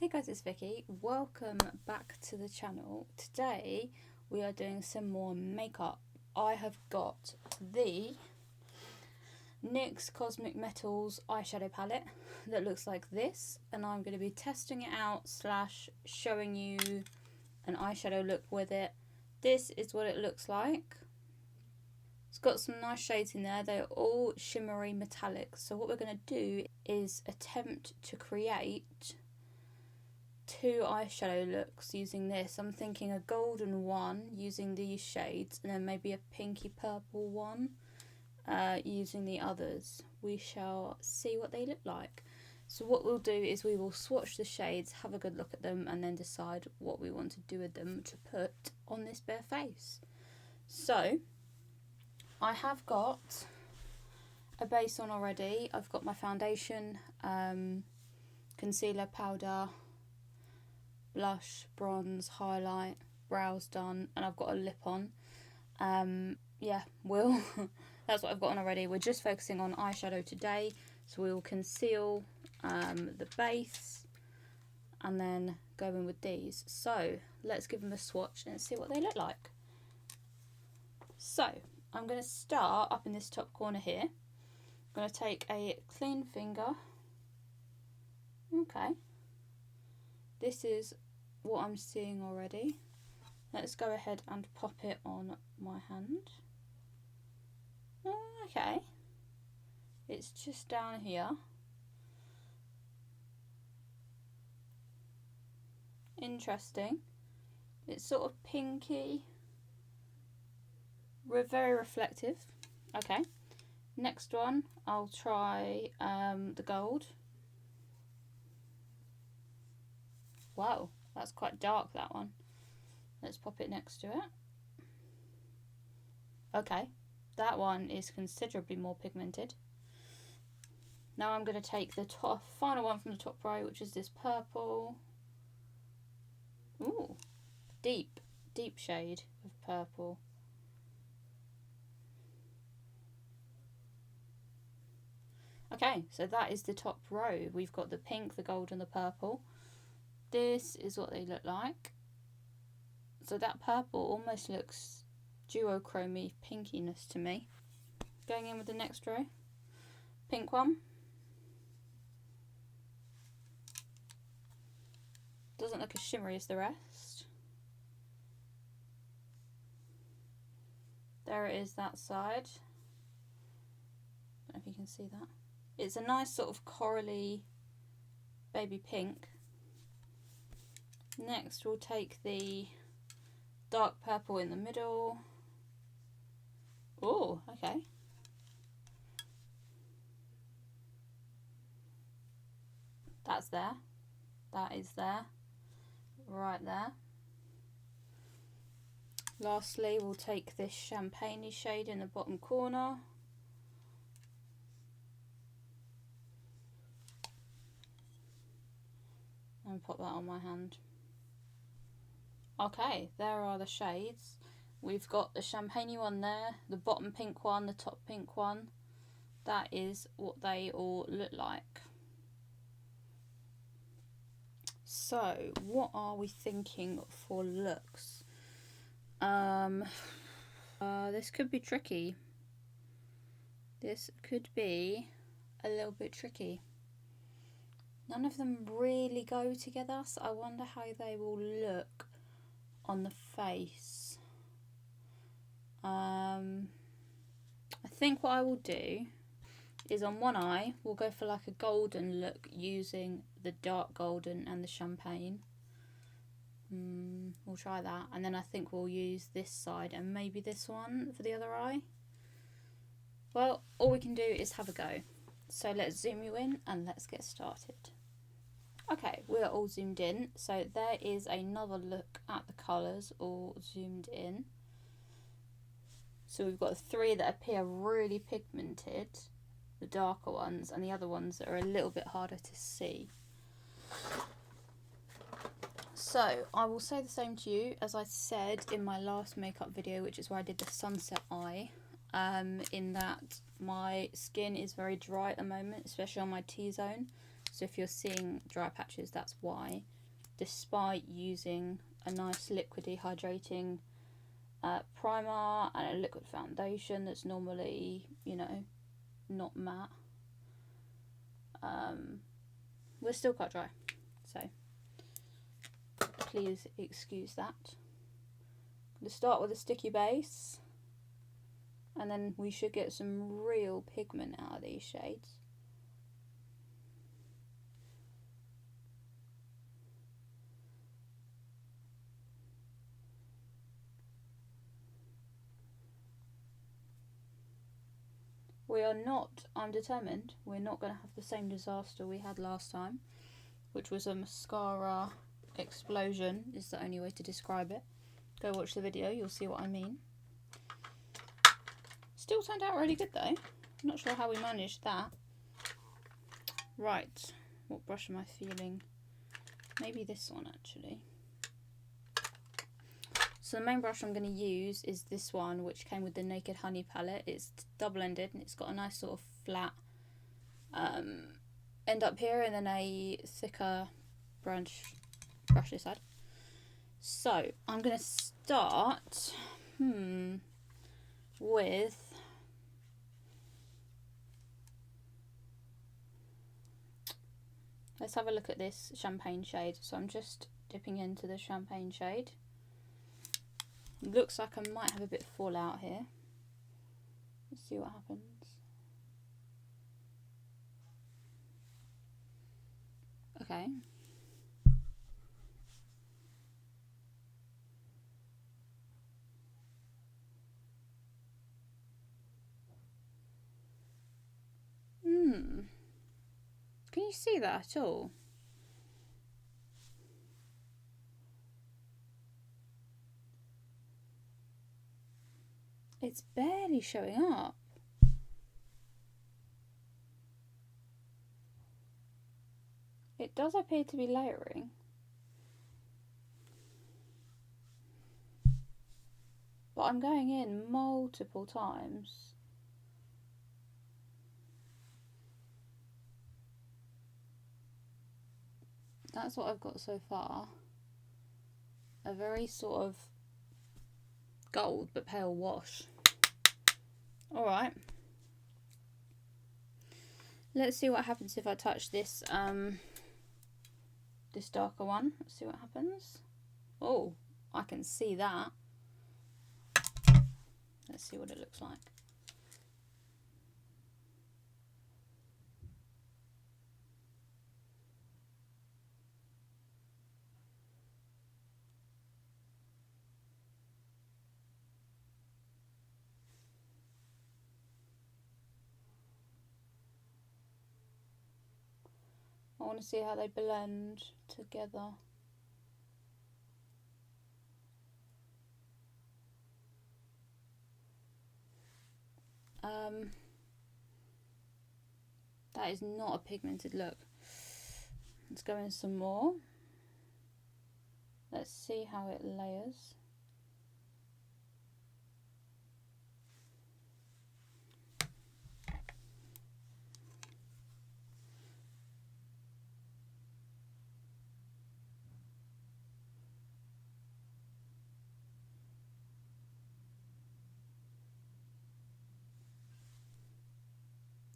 Hey guys, it's Vicky. Welcome back to the channel. Today we are doing some more makeup. I have got the NYX Cosmic Metals eyeshadow palette that looks like this, and I'm going to be testing it out / showing you an eyeshadow look with it. This is what it looks like. It's got some nice shades in there. They're all shimmery metallic. So what we're going to do is attempt to create two eyeshadow looks using this. I'm thinking a golden one using these shades, and then maybe a pinky purple one using the others. We shall see what they look like. So what we'll do is we will swatch the shades, have a good look at them, and then decide what we want to do with them to put on this bare face. So I have got a base on already. I've got my foundation, concealer, powder, blush, bronze, highlight, brows done, and I've got a lip on. That's what I've got on already. We're just focusing on eyeshadow today, so we will conceal the base and then go in with these. So let's give them a swatch and see what they look like. So I'm going to start up in this top corner here. I'm going to take a clean finger. Okay, this is what I'm seeing already. Let's go ahead and pop it on my hand. Okay, it's just down here. Interesting. It's sort of pinky. Very reflective. Okay, next one I'll try the gold. Wow, that's quite dark, that one. Let's pop it next to it. Okay, that one is considerably more pigmented. Now I'm going to take the final one from the top row, which is this purple. Ooh, deep shade of purple. Okay, so that is the top row. We've got the pink, the gold, and the purple. This is what they look like. So that purple almost looks duochromy pinkiness to me. Going in with the next row. Pink one. Doesn't look as shimmery as the rest. There it is, that side. Don't know if you can see that. It's a nice sort of corally baby pink. Next we'll take the dark purple in the middle. Oh, okay. That's there. That is there. Right there. Lastly, we'll take this champagne-y shade in the bottom corner. And pop that on my hand. Okay, there are the shades. We've got the champagne one there, the bottom pink one, the top pink one. That is what they all look like. So, what are we thinking for looks? This could be tricky. This could be a little bit tricky. None of them really go together, so I wonder how they will look on the face. I think what I will do is on one eye we'll go for like a golden look using the dark golden and the champagne. We'll try that, and then I think we'll use this side and maybe this one for the other eye. Well, all we can do is have a go. So let's zoom you in and let's get started. Okay, we're all zoomed in, so there is another look at the colours all zoomed in. So we've got three that appear really pigmented, the darker ones, and the other ones that are a little bit harder to see. So I will say the same to you as I said in my last makeup video, which is where I did the sunset eye, in that my skin is very dry at the moment, especially on my T-zone. So if you're seeing dry patches, that's why, despite using a nice liquidy hydrating primer and a liquid foundation that's normally, you know, not matte, we're still quite dry. So please excuse that. I'm going to start with a sticky base, and then we should get some real pigment out of these shades. We are not, I'm determined, we're not going to have the same disaster we had last time, which was a mascara explosion, is the only way to describe it. Go watch the video, you'll see what I mean. Still turned out really good though. I'm not sure how we managed that. Right, what brush am I feeling? Maybe this one actually. So the main brush I'm going to use is this one, which came with the Naked Honey palette. It's double-ended and it's got a nice sort of flat end up here, and then a thicker brush this side. So I'm going to start with let's have a look at this champagne shade. So I'm just dipping into the champagne shade. Looks like I might have a bit of fallout here. Let's see what happens. Okay. Can you see that at all? It's barely showing up. It does appear to be layering. But I'm going in multiple times. That's what I've got so far. A very sort of gold but pale wash. Alright. Let's see what happens if I touch this this darker one. Let's see what happens. Oh, I can see that. Let's see what it looks like. I want to see how they blend together. That is not a pigmented look. Let's go in some more. Let's see how it layers.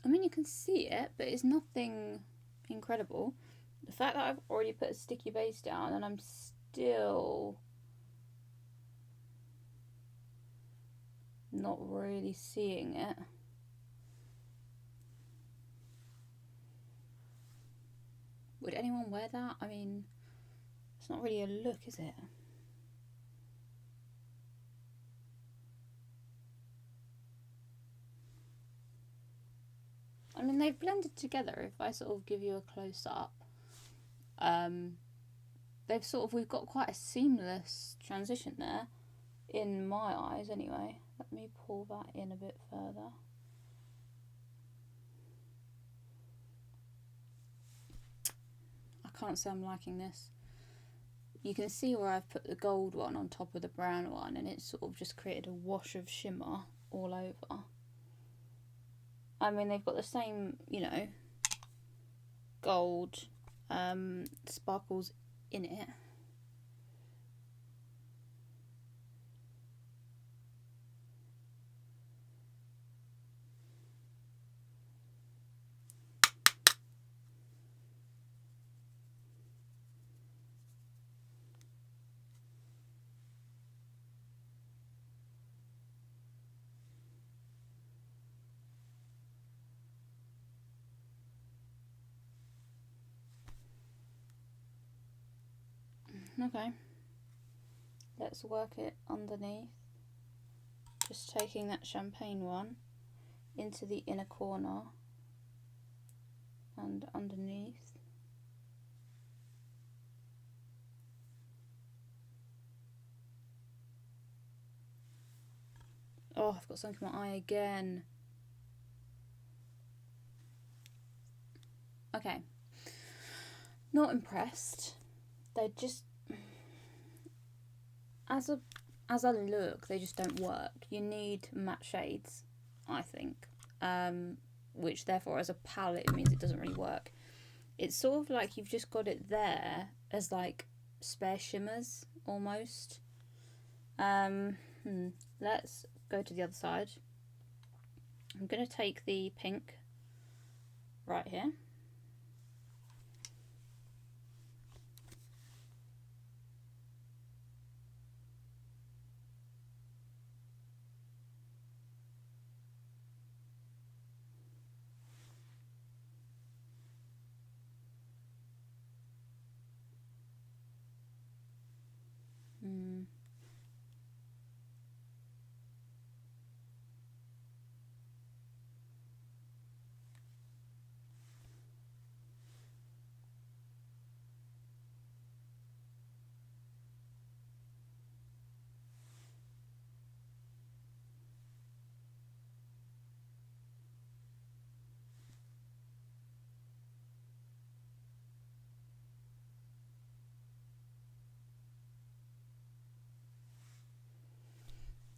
I mean, you can see it, but it's nothing incredible. The fact that I've already put a sticky base down and I'm still not really seeing it. Would anyone wear that? I mean, it's not really a look, is it? I mean, they've blended together. If I sort of give you a close up, we've got quite a seamless transition there, in my eyes anyway. Let me pull that in a bit further. I can't say I'm liking this. You can see where I've put the gold one on top of the brown one, and it's sort of just created a wash of shimmer all over. I mean, they've got the same, you know, gold sparkles in it. Okay, let's work it underneath. Just taking that champagne one into the inner corner and underneath. Oh, I've got something in my eye again. Okay, not impressed. They just, as a look, they just don't work. You need matte shades, I think, which therefore as a palette means it doesn't really work. It's sort of like you've just got it there as like spare shimmers almost. Let's go to the other side. I'm going to take the pink right here.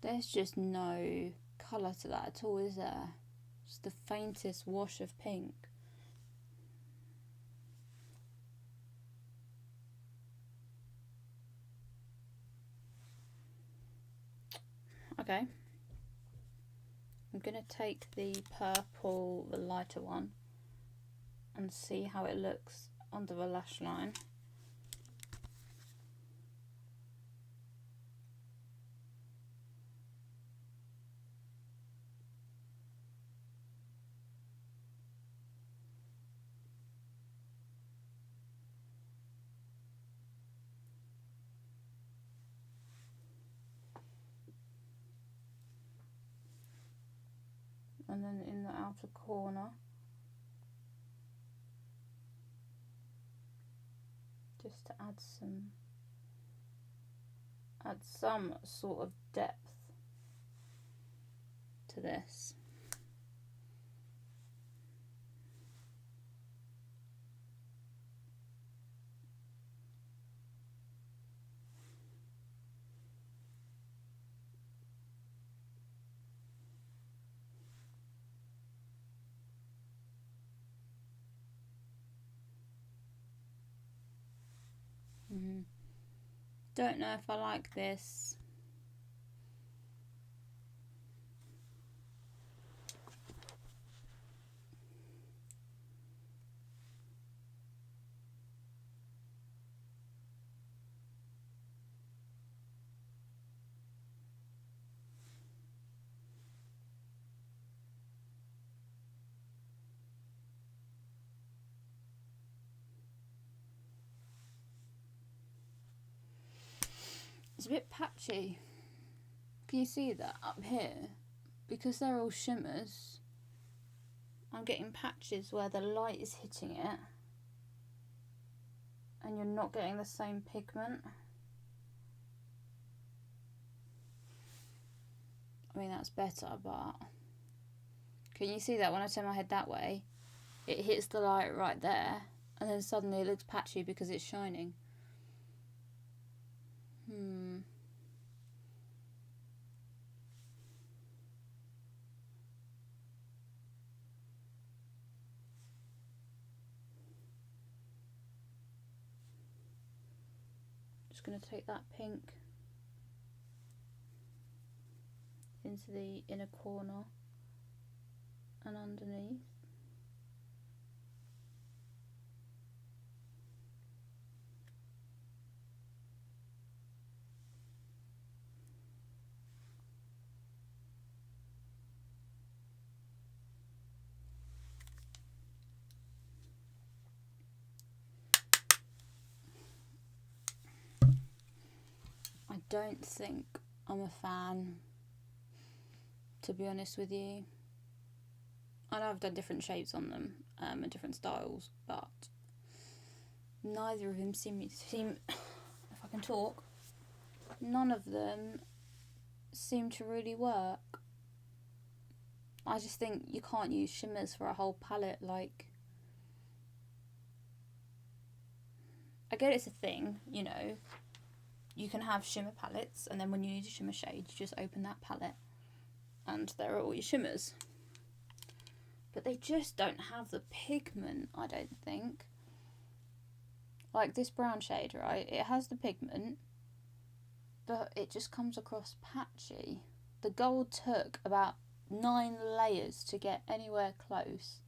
There's just no colour to that at all, is there? Just the faintest wash of pink. Okay. I'm going to take the purple, the lighter one, and see how it looks under the lash line. And then in the outer corner, just to add some sort of depth to this. Don't know if I like this. It's a bit patchy. Can you see that up here? Because they're all shimmers, I'm getting patches where the light is hitting it and you're not getting the same pigment. I mean, that's better, but can you see that when I turn my head that way, it hits the light right there and then suddenly it looks patchy because it's shining. just going to take that pink into the inner corner and underneath. I don't think I'm a fan, to be honest with you. I know I've done different shapes on them and different styles, but neither of them seem, if I can talk, none of them seem to really work. I just think you can't use shimmers for a whole palette. Like, I get it's a thing, you know, you can have shimmer palettes, and then when you need a shimmer shade, you just open that palette and there are all your shimmers. But they just don't have the pigment, I don't think. Like this brown shade, right? It has the pigment, but it just comes across patchy. The gold took about 9 layers to get anywhere close,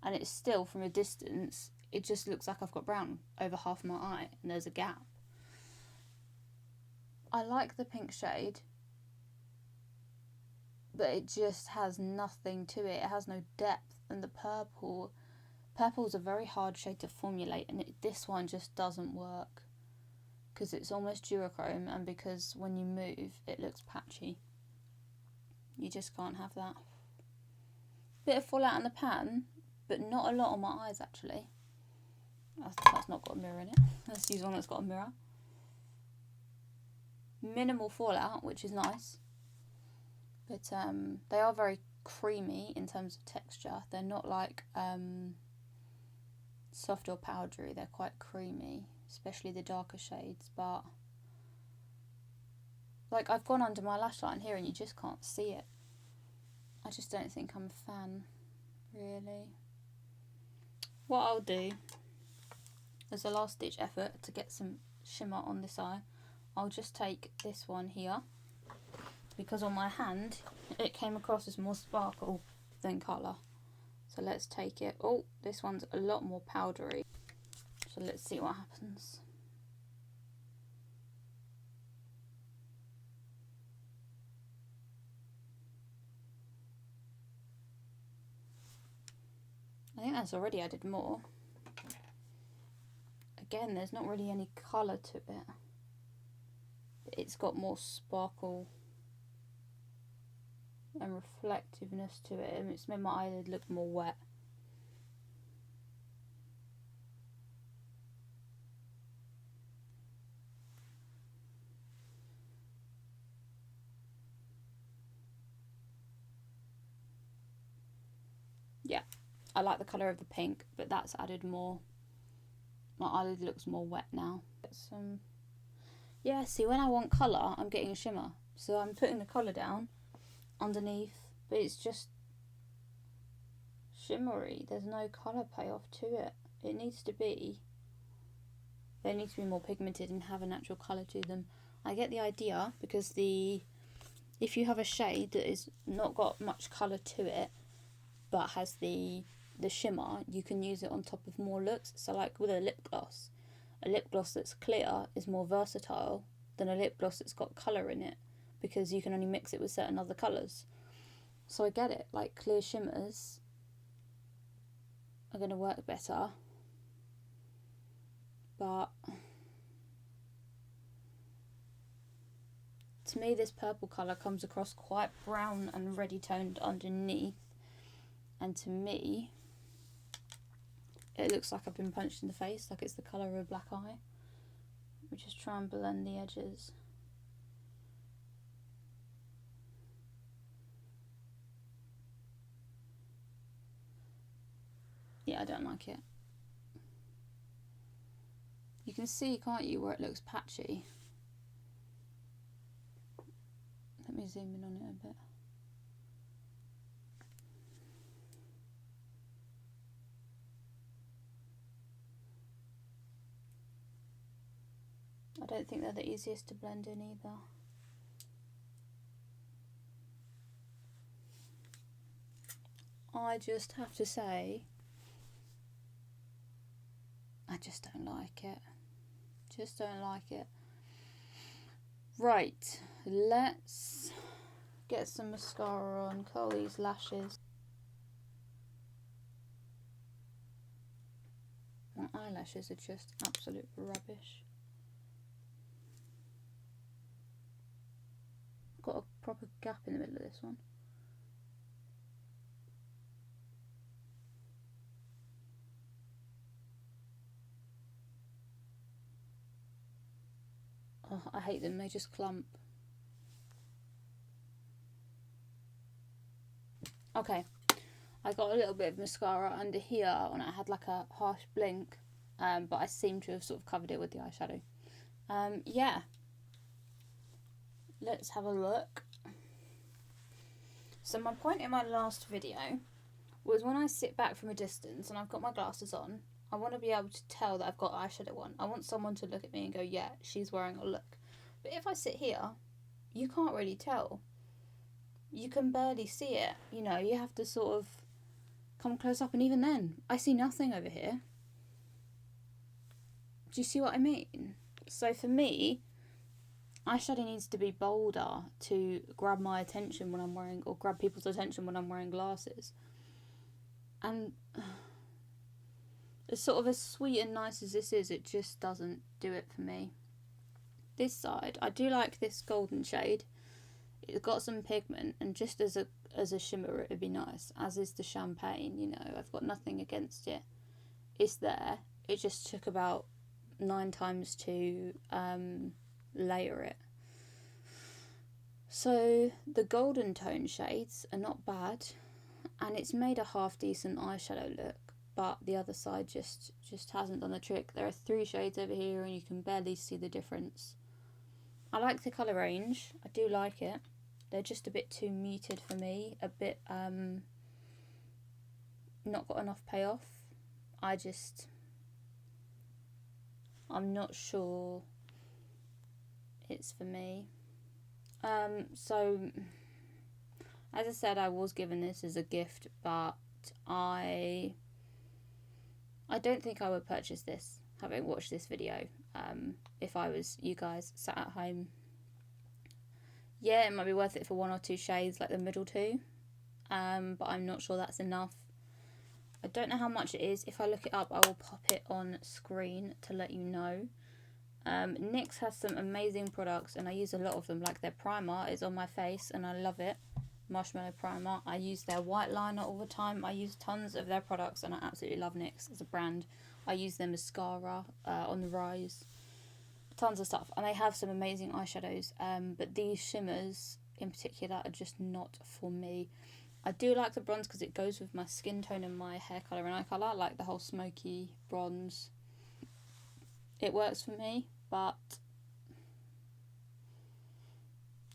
and it's still, from a distance, it just looks like I've got brown over half my eye and there's a gap. I like the pink shade, but it just has nothing to it. It has no depth. And the purple is a very hard shade to formulate, and this one just doesn't work because it's almost duochrome, and because when you move it looks patchy. You just can't have that. Bit of fallout in the pan, but not a lot on my eyes actually. That's not got a mirror in it. Let's use one that's got a mirror. Minimal fallout, which is nice. But they are very creamy in terms of texture. They're not like soft or powdery. They're quite creamy, especially the darker shades. But like, I've gone under my lash line here and you just can't see it. I just don't think I'm a fan, really. What I'll do as a last ditch effort to get some shimmer on this eye, I'll just take this one here, because on my hand it came across as more sparkle than colour. So let's take it. Oh, this one's a lot more powdery. So let's see what happens. I think that's already added more. Again, there's not really any colour to it. It's got more sparkle and reflectiveness to it, and it's made my eyelid look more wet. Yeah, I like the colour of the pink, but that's added more. My eyelid looks more wet now. Get some. Yeah, see, when I want colour, I'm getting a shimmer. So I'm putting the colour down underneath, but it's just shimmery. There's no colour payoff to it. They need to be more pigmented and have a natural colour to them. I get the idea, because if you have a shade that is not got much colour to it, but has the shimmer, you can use it on top of more looks. So like with a lip gloss that's clear is more versatile than a lip gloss that's got colour in it, because you can only mix it with certain other colours. So I get it, like clear shimmers are going to work better, but to me this purple colour comes across quite brown and ready toned underneath, and to me it looks like I've been punched in the face, like it's the colour of a black eye. Let me just try and blend the edges. Yeah, I don't like it. You can see, can't you, where it looks patchy? Let me zoom in on it a bit. I don't think they're the easiest to blend in either. I just have to say, I just don't like it. Just don't like it. Right, let's get some mascara on, curl these lashes. My eyelashes are just absolute rubbish. Got a proper gap in the middle of this one. Oh, I hate them, they just clump. Okay, I got a little bit of mascara under here and I had like a harsh blink, but I seem to have sort of covered it with the eyeshadow. Yeah, let's have a look. So my point in my last video was when I sit back from a distance and I've got my glasses on, I want to be able to tell that I've got eyeshadow on. I want someone to look at me and go, yeah, she's wearing a look. But if I sit here, you can't really tell. You can barely see it. You know, you have to sort of come close up, and even then, I see nothing over here. Do you see what I mean? So for me, eyeshadow needs to be bolder to grab my attention when I'm wearing, or grab people's attention when I'm wearing glasses. And as sort of as sweet and nice as this is, it just doesn't do it for me. This side, I do like this golden shade. It's got some pigment, and just as a shimmer it would be nice, as is the champagne, you know. I've got nothing against it. It's there. It just took about 9 times to layer it. So the golden tone shades are not bad, and it's made a half decent eyeshadow look, but the other side just hasn't done the trick. There are 3 shades over here and you can barely see the difference. I like the colour range, I do like it. They're just a bit too muted for me, a bit not got enough payoff. I'm not sure it's for me. So as I said, I was given this as a gift, but I don't think I would purchase this, having watched this video. If I was you guys sat at home, yeah, it might be worth it for 1 or 2 shades, like the middle 2, but I'm not sure that's enough. I don't know how much it is. If I look it up, I will pop it on screen to let you know. NYX has some amazing products, and I use a lot of them. Like their primer is on my face and I love it. Marshmallow primer. I use their white liner all the time. I use tons of their products and I absolutely love NYX as a brand. I use their mascara on the rise. Tons of stuff. And they have some amazing eyeshadows. But these shimmers in particular are just not for me. I do like the bronze because it goes with my skin tone and my hair colour and eye colour. I like the whole smoky bronze. It works for me, but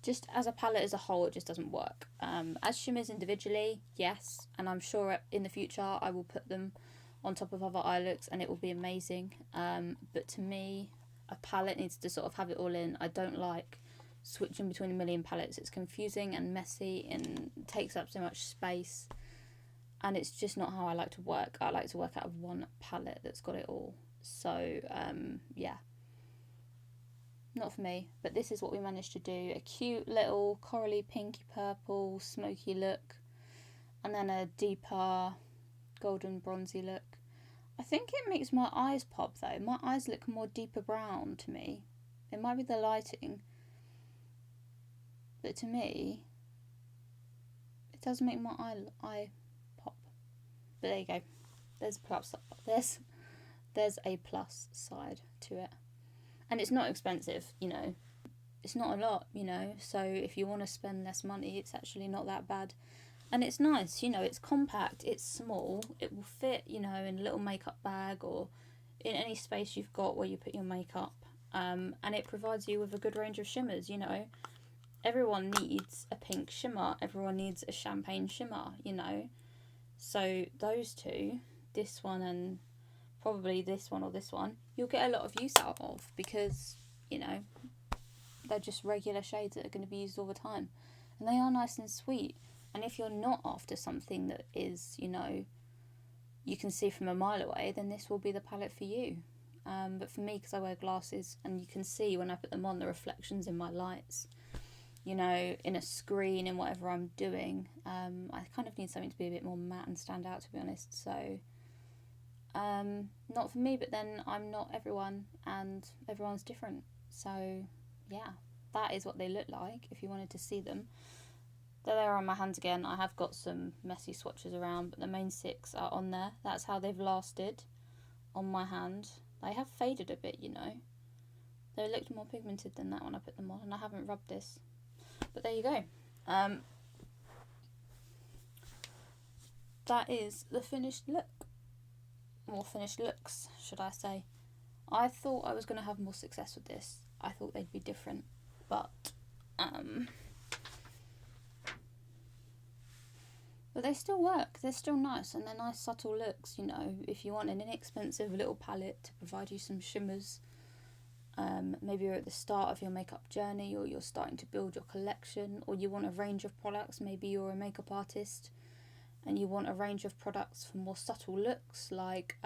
just as a palette as a whole, it just doesn't work. As shimmers individually, yes, and I'm sure in the future I will put them on top of other eye looks and it will be amazing. But to me, a palette needs to sort of have it all in. I don't like switching between a million palettes. It's confusing and messy and takes up so much space, and it's just not how I like to work. I like to work out of one palette that's got it all. So yeah, not for me, but this is what we managed to do. A cute little corally pinky purple smoky look, and then a deeper golden bronzy look. I think it makes my eyes pop though. My eyes look more deeper brown to me. It might be the lighting, but to me it does make my eye pop. But there you go. There's a plus side to it. And it's not expensive, you know. It's not a lot, you know. So if you want to spend less money, it's actually not that bad. And it's nice, you know, it's compact, it's small. It will fit, you know, in a little makeup bag or in any space you've got where you put your makeup. And it provides you with a good range of shimmers, you know. Everyone needs a pink shimmer. Everyone needs a champagne shimmer, you know. So those two, this one and probably this one or this one, you'll get a lot of use out of because, you know, they're just regular shades that are going to be used all the time. And they are nice and sweet. And if you're not after something that is, you know, you can see from a mile away, then this will be the palette for you. But for me, because I wear glasses, and you can see when I put them on the reflections in my lights, you know, in a screen and whatever I'm doing, I kind of need something to be a bit more matte and stand out, to be honest. So not for me, but then I'm not everyone, and everyone's different. So yeah, that is what they look like if you wanted to see them. There they are on my hands again. I have got some messy swatches around, but the main 6 are on there. That's how they've lasted on my hand. They have faded a bit, you know. They looked more pigmented than that when I put them on, and I haven't rubbed this. But there you go. That is the finished look. More finished looks, should I say. I thought I was going to have more success with this. I thought they'd be different, but they still work. They're still nice, and they're nice subtle looks, you know. If you want an inexpensive little palette to provide you some shimmers, maybe you're at the start of your makeup journey, or you're starting to build your collection, or you want a range of products. Maybe you're a makeup artist and you want a range of products for more subtle looks, like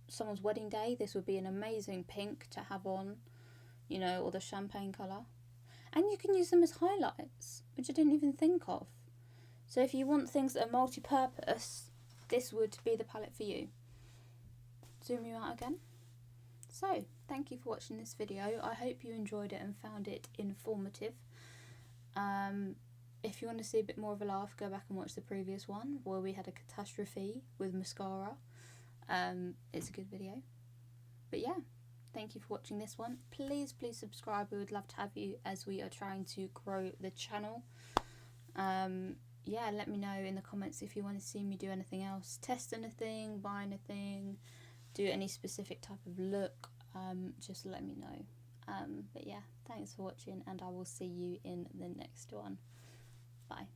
someone's wedding day. This would be an amazing pink to have on, you know, or the champagne colour. And you can use them as highlights, which I didn't even think of. So if you want things that are multi-purpose, this would be the palette for you. Zoom you out again. So, thank you for watching this video. I hope you enjoyed it and found it informative. If you want to see a bit more of a laugh, go back and watch the previous one where we had a catastrophe with mascara. It's a good video. But yeah, thank you for watching this one. Please subscribe. We would love to have you, as we are trying to grow the channel. Yeah, let me know in the comments if you want to see me do anything else, test anything, buy anything, do any specific type of look. Just let me know. But yeah, thanks for watching, and I will see you in the next one. Bye.